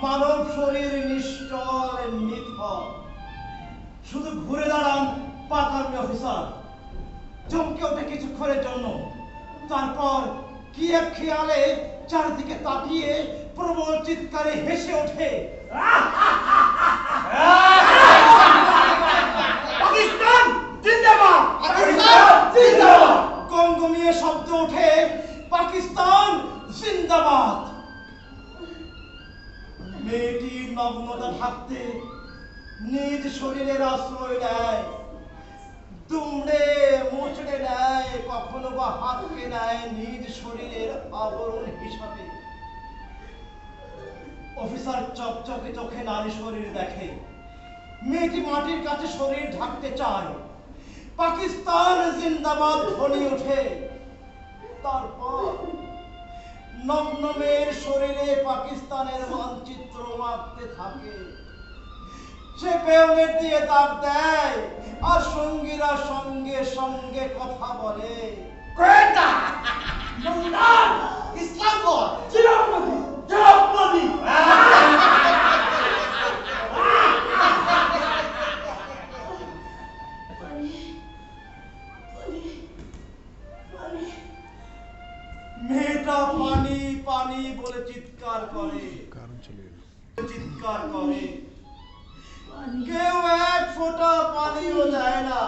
মানব শরীর নিশ্চল নিথর। শুধু ঘুরে দাঁড়ান পার্ট-2 অফিসার, চমকে ওঠে কিছুক্ষণের জন্য, তারপর কি এক খেয়ালে চারদিকে তাকিয়ে প্রবল চিৎকারে হেসে ওঠে। পাকিস্তান জিন্দাবাদ! পাকিস্তান জিন্দাবাদ! গমগমিয়ে শব্দ ওঠে, পাকিস্তান জিন্দাবাদ! মেয়েটির নগ্নতা ঢাকতে নিজ শরীরের আশ্রয় নেয়, দুমড়ে মুচড়ে নেয়, কখনো বা হাতকে নেয় নিজ শরীরের আবরণ হিসাবে। অফিসার চকচকে চোখে নারী শরীর দেখে, মেয়েটি মাটির কাছে শরীর ঢাকতে চায়, পাকিস্তান জিন্দাবাদ ধ্বনি ওঠে। তারপর নগ্ন মেয়ের শরীরে পাকিস্তানের মানচিত্র আঁকতে থাকে। সে বেয়নেট দিয়ে দাগ দেয়, আর সঙ্গীরা সঙ্গে সঙ্গে কথা বলে। ইসলামপুর চিরাপতি চিরাপতি। মেয়েটা পানি পানি বলে চিৎকার করে, চিৎকার করে। কেউ এক ফোঁটা পানিও দেয় না।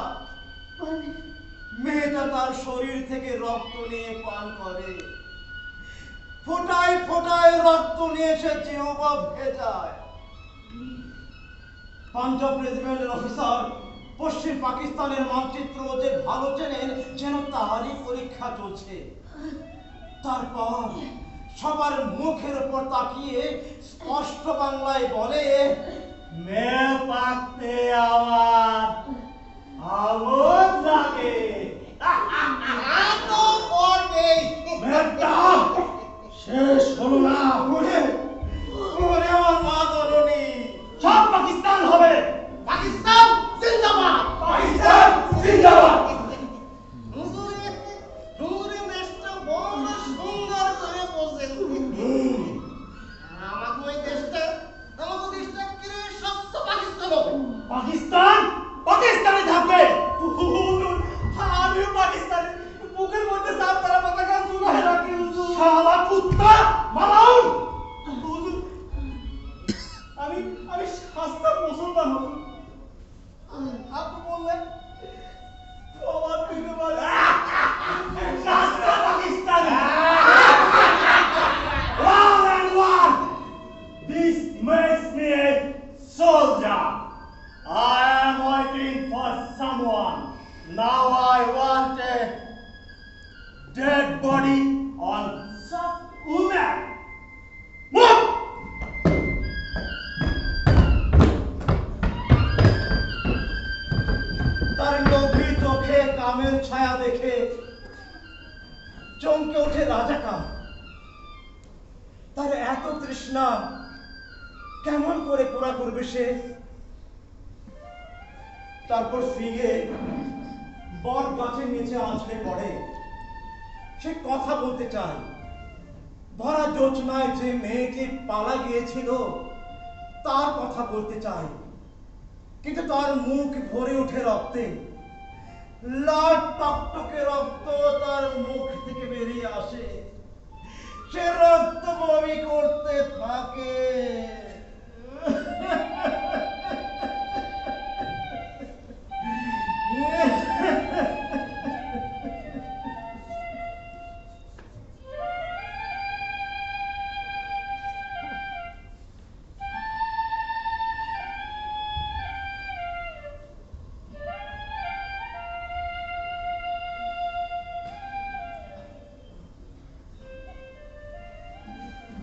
মেয়েটা তার শরীর থেকে রক্ত নিয়ে পান করে। ফোঁটায় ফোঁটায় রক্ত নিয়ে সে জিহ্বা ভেজায়। পাঞ্জাব রেজিমেন্টের অফিসার পশ্চিম পাকিস্তানের মানচিত্র যে ভালো চেনেন, যেন তারই পরীক্ষা চলছে। তারপর সবার মুখের উপর তাকিয়ে স্পষ্ট বাংলায় বলে, মেয়ে পাকতে আমার আগুন লাগে। শেষ হলো না, ওরে আমার মা জননী, সব পাকিস্তান হবে। পাকিস্তান জিন্দাবাদ! পাকিস্তান জিন্দাবাদ! পাকিস্তান পাকিস্তানে থাকবে। আমিও পাকিস্তানে, বুকের মধ্যে সাপ তারা পতাকা ঝুলায় রাখি। শালা কুত্তা মালাউন! আমি আমি শাস্তা মুসলমান হব। আপনি বললেন প্রমাণ দিতে পারে শাস্তা Pakistan. One and one. This makes me a soldier. I am waiting for someone. Now I want a dead body on some woman. Move! তার লোভী চোখে কামের ছায়া দেখে চমকে ওঠে রাজাকার। তার এত তৃষ্ণা কেমন করে পুরা করবে সে? তারপর ফিরে বট গাছের নিচে আছড়ে পড়ে। সে কথা বলতে চায়। ভরা জোছনায় যে মেয়েটি পালা গিয়েছিল তার কথা বলতে চায়, কিন্তু তার মুখ ভরে ওঠে রক্তে। লাল টকটকে রক্ত তার মুখ থেকে বেরিয়ে আসে। সে রক্ত বমি করতে থাকে।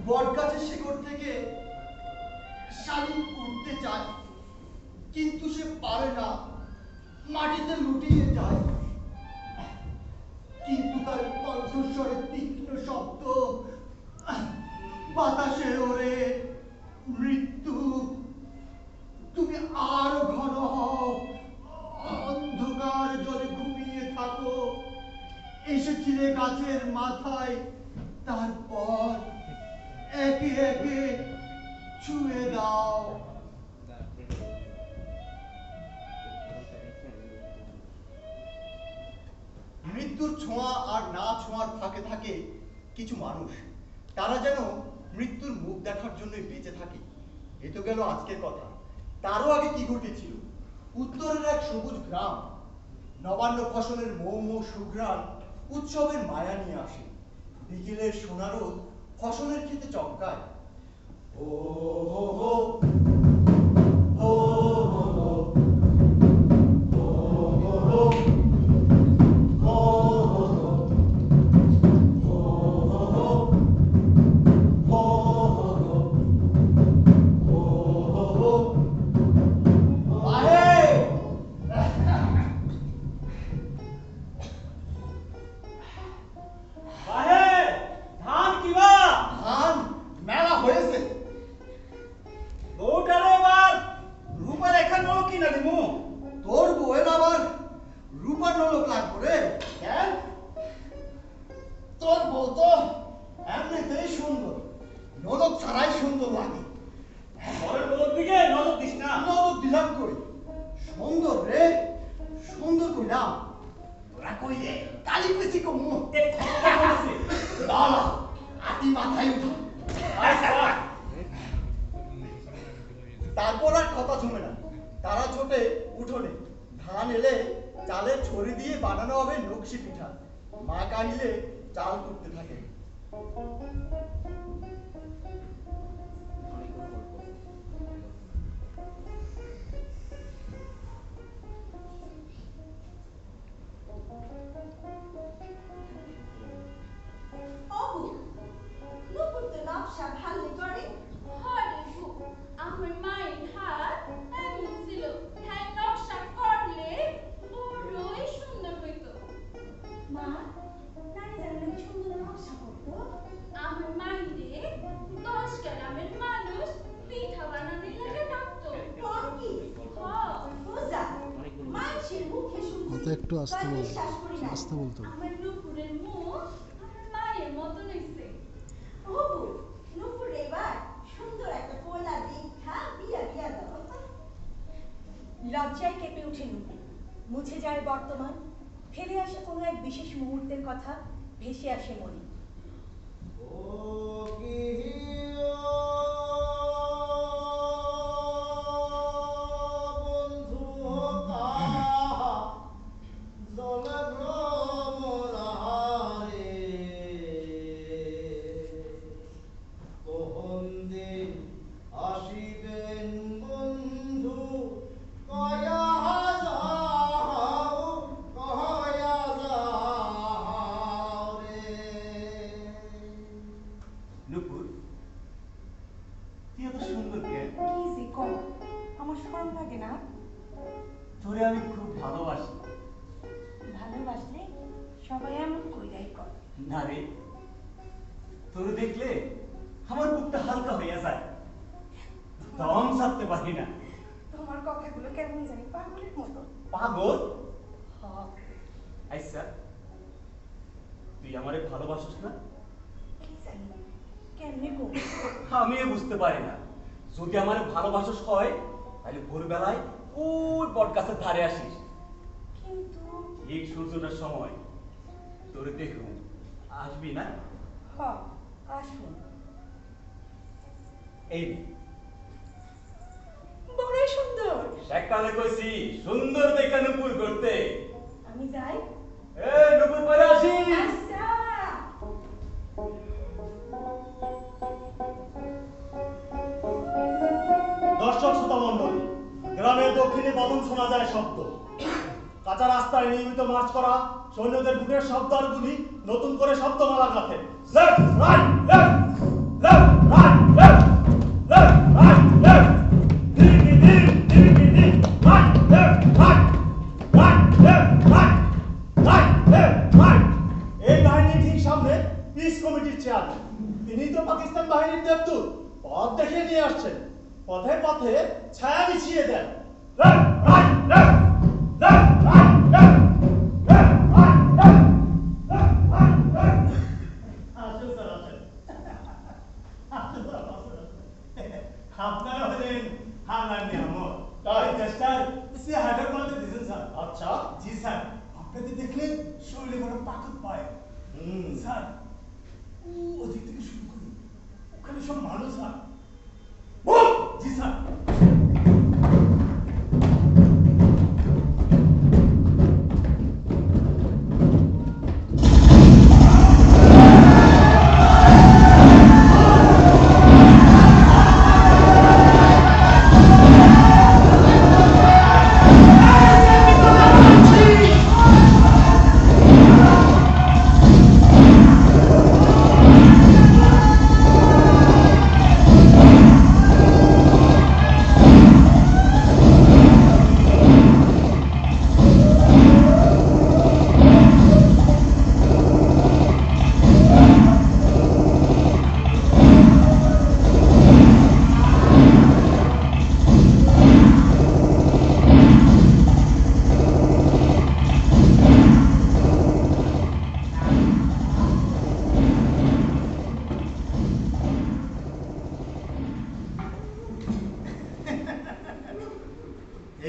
বটগাছের শিকড় থেকে শালীন উঠতে চায়, কিন্তু সে পারে না, মাটিতে লুটিয়ে যায়। কিন্তু তার কণ্ঠস্বরের তীক্ষ্ণ শব্দ বাতাসে ওড়ে, মৃত্যু তুমি আরো ঘন হও, অন্ধকার জলে ঘুমিয়ে থাকো, এসেছিলে গাছের মাথায়, তারপর একে একে ছুঁয়ে নাও। মৃত্যুর ছোঁয়া আর না ছোঁয়ার ফাঁকে থাকে কিছু মানুষ, তারা যেন মৃত্যুর মুখ দেখার জন্যই বেঁচে থাকে। এ তো গেল আজকের কথা। তারও আগে কি ঘটেছিল? উত্তরের এক সবুজ গ্রাম, নবান্ন ফসলের মৌ মৌ সুঘ্রাণ উৎসবের মায়া নিয়ে আসে। বিকেলের সোনা রোদ ফসলের ক্ষেতে চমকায়। ও হো হো, ও হো হো, ও হো হো, ও হো হো, ও হো হো, ও হো হো, ও হো হো। আহে! ধান কিবা ধান মেলা হয়েছে। বউটারে এবার রূপার এখানে কিনা দিমু। তোর বউয়ের আবার রূপার নলক লাগবে রে। কেন? তোর বউ তো এমনিতেই সুন্দর, নলক ছাড়াই সুন্দর লাগে। ঘরের বউর দিকে নজর দিস না। নলক দিলাম কই? সুন্দর রে, সুন্দর কইলাম। তোরা কইলে কালি পেছি কমু। দাঁড়া, আটি মাথায় উঠা। তারপর আর কথা জমে না। তারা ছোটে উঠোনে। ধান এলে চালের ছড়ি দিয়ে বানানো হবে নকশি পিঠা। মা কাঁদিলে চাল করতে থাকে। অবু নুপুর তো নকশা ভালো করে। হরে গো, আমার মায়ের হাত এমন ছিল, হ্যাঁ নকশা করলে বড়ই সুন্দর হইতো। মা নানি জানলে সুন্দর নকশা করতো। আমার মাইরে 10 গ্রামের মানুষ পিঠা বানানোর লাগে ডাকতো। কি রোজা মানুষের মুখে শুনছি, কথা একটু আস্তে বল, বিশ্বাস করি না। আস্তে বলতে হবে। আমার নুপুরের মুখ আমার মায়ের মতন হইছে। অবু নুপুর এবার সুন্দর একটা পোলা দীক্ষা বিয়া বিয়া দাও। লজ্জায় কেঁপে উঠে নুপুর। মুছে যায় বর্তমান, ফেলে আসে কোনো এক বিশেষ মুহূর্তের কথা ভেসে আসে মনে। ও কি বন্ধু জলে ভ্রমরারে কখন দিন আসিবেন বন্ধু কয়া যাও কয়া যাও রে। নুপুর, তুই এত সুন্দর কেন? কি যে কম, আমার শরম লাগে না? তোরে আমি খুব ভালোবাসি। ভালোবাসলে সবাই এমন কইরাই কর। না রে, তোরে দেখলে আমার বুকটা হালকা হইয়া যায়, দম ছাড়তে পারি না। তোমার কথাগুলো কেমন জানি পাগলের মতো। পাগল? হ, আচ্ছা, তুই আমারে ভালোবাসিস না? কি জানি কেমনে গো। আমিও বুঝতে পারি না। যদি আমারে ভালোবাসিস হয় তাহলে ভোরবেলায় ওই বট গাছের ধারে আসিস। কিন্তু ঠিক সূর্যোদয়ের সময় তোরে দেখুন, আসবি না? হ, আসুন। এই নে, বড়ই সুন্দর। এককালে কইছি সুন্দর দেখে নুপুর করতে। আমি যাই। এই নুপুর পরে আসিস। আচ্ছা। দর্শক শ্রোতা মণ্ডলী, গ্রামের দক্ষিণে বাদন শোনা যায় শব্দ। কাঁচা রাস্তায় নিয়মিত মার্চ করা সৈন্যদের বুটের শব্দ আর গুলি নতুন করে শব্দমালা গাঁথে। Left right left, left right left, left right left, দিকে দিক দিকে দিক, right left right, right left right, right left right. এই বাহিনীর ঠিক সামনে পিস কমিটির চেয়ারম্যান, তিনি তো পাকিস্তান বাহিনীর দেবদূত, পথ দেখিয়ে নিয়ে আসছেন। পথে পথে ছায়া বিছিয়ে দেন। Left right left, left right left, left right left, left right left. আসুন স্যার, আসুন। আসুন স্যার, আসুন, আসুন। আপনারা হলেন হালাল নিয়ামত। তাই? দেশটার সে হাজার পাল্টে দিয়েছেন স্যার। আচ্ছা। জি স্যার, আপনাদের দেখলে শরীরে বড় তাকত পায়। স্যার, ওদিক থেকে শুরু করি, ওখানে সব মানুষ স্যার। জি স্যার।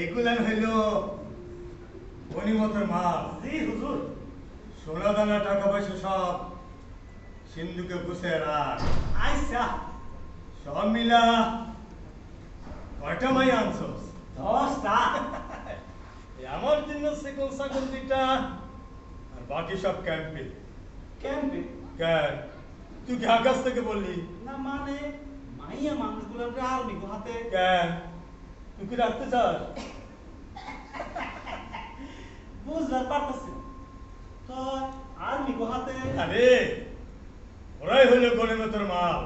এগুলান হইল গনিমতের মাল। জি হুজুর। সোনা দানা টাকা পয়সা সব সিন্ধুকে গুছিয়ে রাখ। আচ্ছা। সব মিলা কয়টা মাই আনছস? 10টা। আমার জন্য সেকল ছাগল 2টা আর বাকি সব ক্যাম্পে। ক্যাম্পে? কেন তুই কি আকাশ থেকে বললি? না মানে মাইয়া মানুষগুলো আর্মি হাতে। কেন তুই কি রাখতে চাস? বুঝবার পারতেছি তো আর্মি হাতে। আরে ওরাই হইল গনিমতের মাল,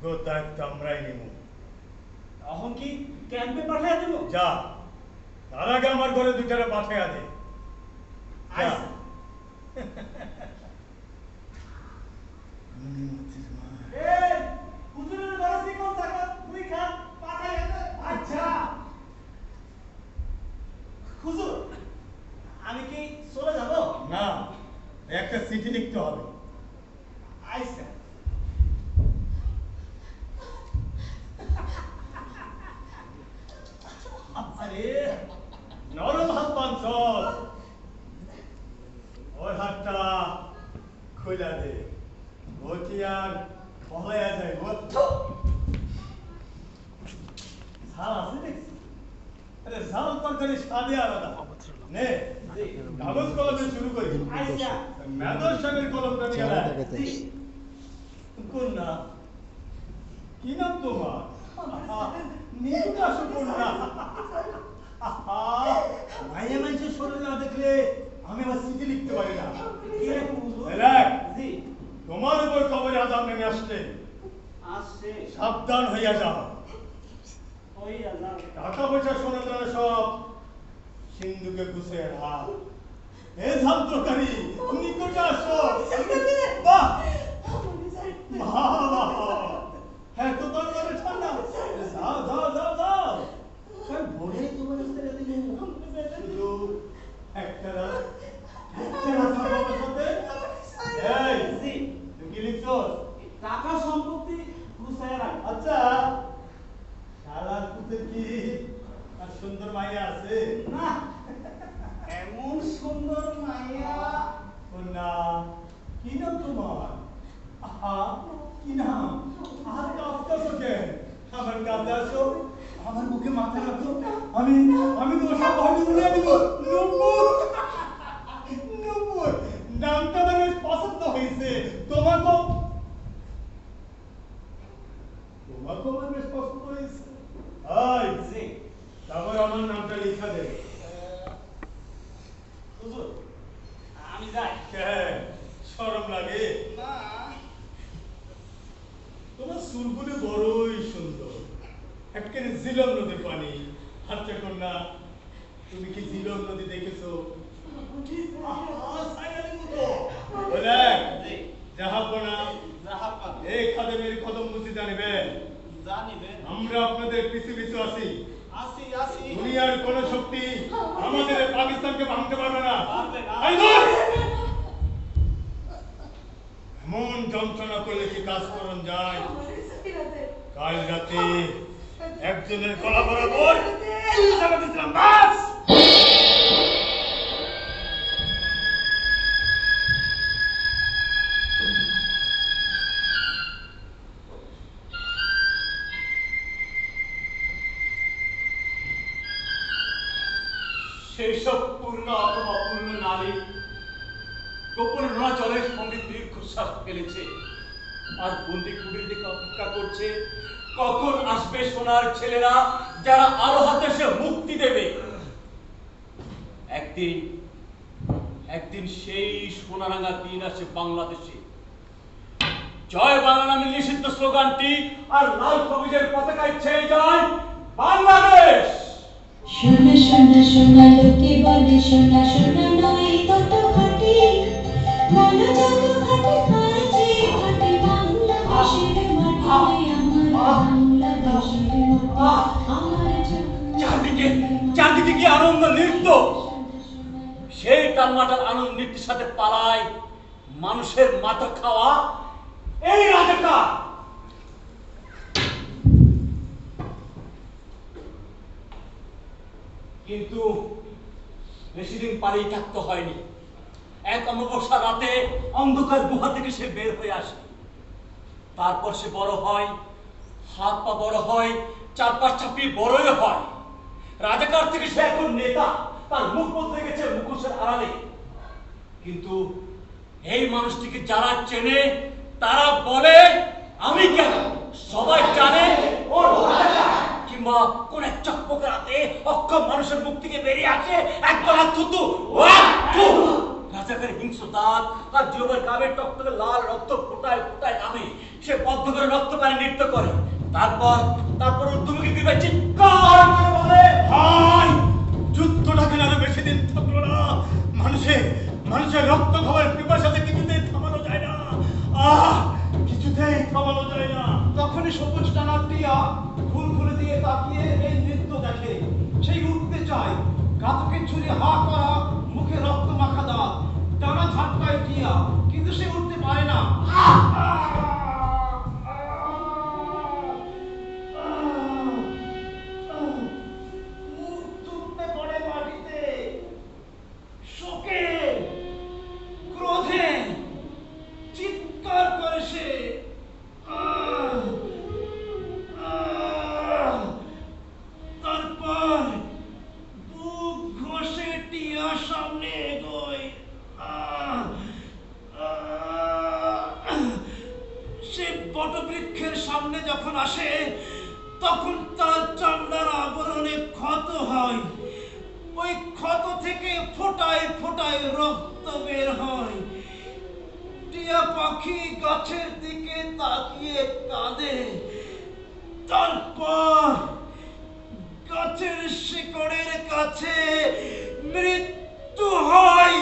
গো দায়িত্ব আমরাই নিব। এখন কি ক্যাম্পে পাঠিয়ে দেবো? যা, তার আগে আমার ঘরে 2টা পাঠিয়ে দে। যা। আচ্ছা। গনিমতের মাল। এই হুজুরের বাড়ি কোন জায়গা তুই খা পাঠিয়ে দে। আচ্ছা। হুজুর আমি কি চলে যাব? না, একটা চিঠি লিখতে হবে। আচ্ছা। আরে নরম হাত পাঞ্চল, ওই হাতটা খুলে দে, ও কি আর পলাইয়া যায়? ঝাল আছে দেখছি। আরে ঝাল তরকারি স্বাদে আলাদা। নে কাগজ কলমে শুরু করি। আচ্ছা। মেদর সাহেবের কলমটা নিয়ে আয়। কোন না, কি নাম তোমার? নিকুটা সুকন্যা। মাইয়া মানুষের শরীর না দেখলে আমি আবার চিঠি লিখতে পারি না। কিরকম হুজুর? এলাক, জি। তোমার উপর কবরে আযাব নেমে আসছে, আসছে। সাবধান হইয়া যাও। ওই আল্লাহ। টাকা পয়সা সোনা দানা সব সিন্ধুকে গুছিয়ে রাখ। এ ঝাল তরকারি নিকুটা আসো। বাহ বাহ, হ্যাঁ তো তরকারি ঠান্ডা। যাও যাও যাও যাও। কারণ ভোরে তোমার ছেড়ে দিল শুধু একটা রাত, একটা রাত আমার সাথে। এই জি। তুই কি লিখছস? টাকা সম্পত্তি গুছায় রাখ। আচ্ছা, শালার পুতে কি আর সুন্দর মাইয়া আছে? না এমন সুন্দর মাইয়া। কন্যা, কি নাম তোমার? আহা, কি নাম? আর কাঁপতেছো কেন? আমার কাছে আসো, আমার মুখে মাথা রাখো। আমি আমি তোমার সব ভয় ভুলে দিব। নূপুর, নূপুর নামটা আমার বেশ পছন্দ হয়েছে। তোমাকেও আমার বেশ পছন্দ হয়েছে। I G. তারপর আমার নামটা লিখা দে। হুজুর আমি যাই। কেন শরম লাগে? না তোমার চুলগুলো বড়ই সুন্দর, একেবারে জিলম নদীর পানি। আচ্ছা কন্যা, তুমি কি জিলম নদী দেখেছো? জি। জাহাপনা জাহাপান এই খাদেমের কদম বুঝি জানিবেন, জানিবেন। আমরা আপনাদের পিছু পিছু আছি। আসি আসি। দুনিয়ার কোন শক্তি আমাদের এই পাকিস্তানকে ভাঙতে পারবে না। পারবে না। এই ধর! এমন যন্ত্রণা করলে কি কাজ করন যায়? কাল রাতে একজনের গলা বরাবর দিয়েছিলাম বাস। সেই সব পূর্ণ অথবা পূর্ণ নারী গোপন রোণাচলের সঙ্গে দীর্ঘশ্বাস ফেলেছে আর বন্দি কুটির দিকে অপেক্ষা করছে কখন আসবে সোনার ছেলেরা যারা আরো হাতে সে মুক্তি দেবে। একদিন একদিন সেই সোনারাঙা দিন আসে বাংলাদেশে। জয় বাংলা নামে নিষিদ্ধ স্লোগানটি আর লাল সবুজের পতাকায় ছেয়ে যায় বাংলাদেশ। সোনা সোনা সোনা লোকে বলে সোনা সোনা নয় তত খাটি বলো যত খাটি খাইছে খাটি বাংলাদেশের মাটি আমার বাংলাদেশের মাটি আমার চারদিকে চারদিকে কি আনন্দ নৃত্য। সেই টানমাটার আনন্দ নৃত্যের সাথে পালায় মানুষের মাথা খাওয়া এই রাজাকার। কিন্তু বেশি দিন পারেই থাকতে হয়নি। এক অমাবস্যা রাতে অন্ধকার গুহা থেকে সে বের হয়ে আসে। তারপর সে বড় হয়, হাত পা বড় হয়, চারপাশ চাপিয়ে বড়ই হয়। রাজাকার থেকে সে এখন নেতা, তার মুখ বদলে গেছে মুখোশের আড়ালে। কিন্তু এই মানুষটিকে যারা চেনে তারা বলে আমি কেন, সবাই জানে ওর রাজাকার। কিংবা কোন এক চকপকে রাতে অক্ষম মানুষের মুখ থেকে বেরিয়ে আসে একদলা থুতু। রাজাকারের হিংস্র দাঁত আর জিহ্বার গাবের টকটকে লাল রক্ত ফোটায় ফোটায় নামে। সে বদ্ধ করে রক্ত পানি নৃত্য করে। তারপর উদ্যমকে দিবে চিৎকার করে বলে ভাই যুদ্ধটাকে আরো বেশি দিন থাকলো না। মানুষের রক্ত খাওয়ার পিপাসাতে কিছুতেই থামানো যায় না। কিছুতেই থামানো যায় না। তখনই সবুজ টানার টিয়া ফুল খুলে দিয়ে তাকিয়ে এই নৃত্য দেখে। সেই উঠতে চায়, ঘাতকের ছুরি হা করা, মুখে রক্ত মাখা দাঁত, টানা ঝাটকায় টিয়া, কিন্তু সে উঠতে পারে না। মুখ থুবড়ে পড়ে মাটিতে। শোকে, ক্রোধে চিৎকার করে সে। তারপর বুক ঘষে টিয়া সামনে এগোয়। সে বটবৃক্ষের সামনে যখন আসে তখন তার চামড়ার আবরণে ক্ষত হয়। ওই ক্ষত থেকে ফোটায় ফোটায় রক্ত বের হয়। টিয়া পাখি গাছের দিকে তাকিয়ে কাঁদে। তারপর গাছের শিকড়ের কাছে মৃত্যু হয়।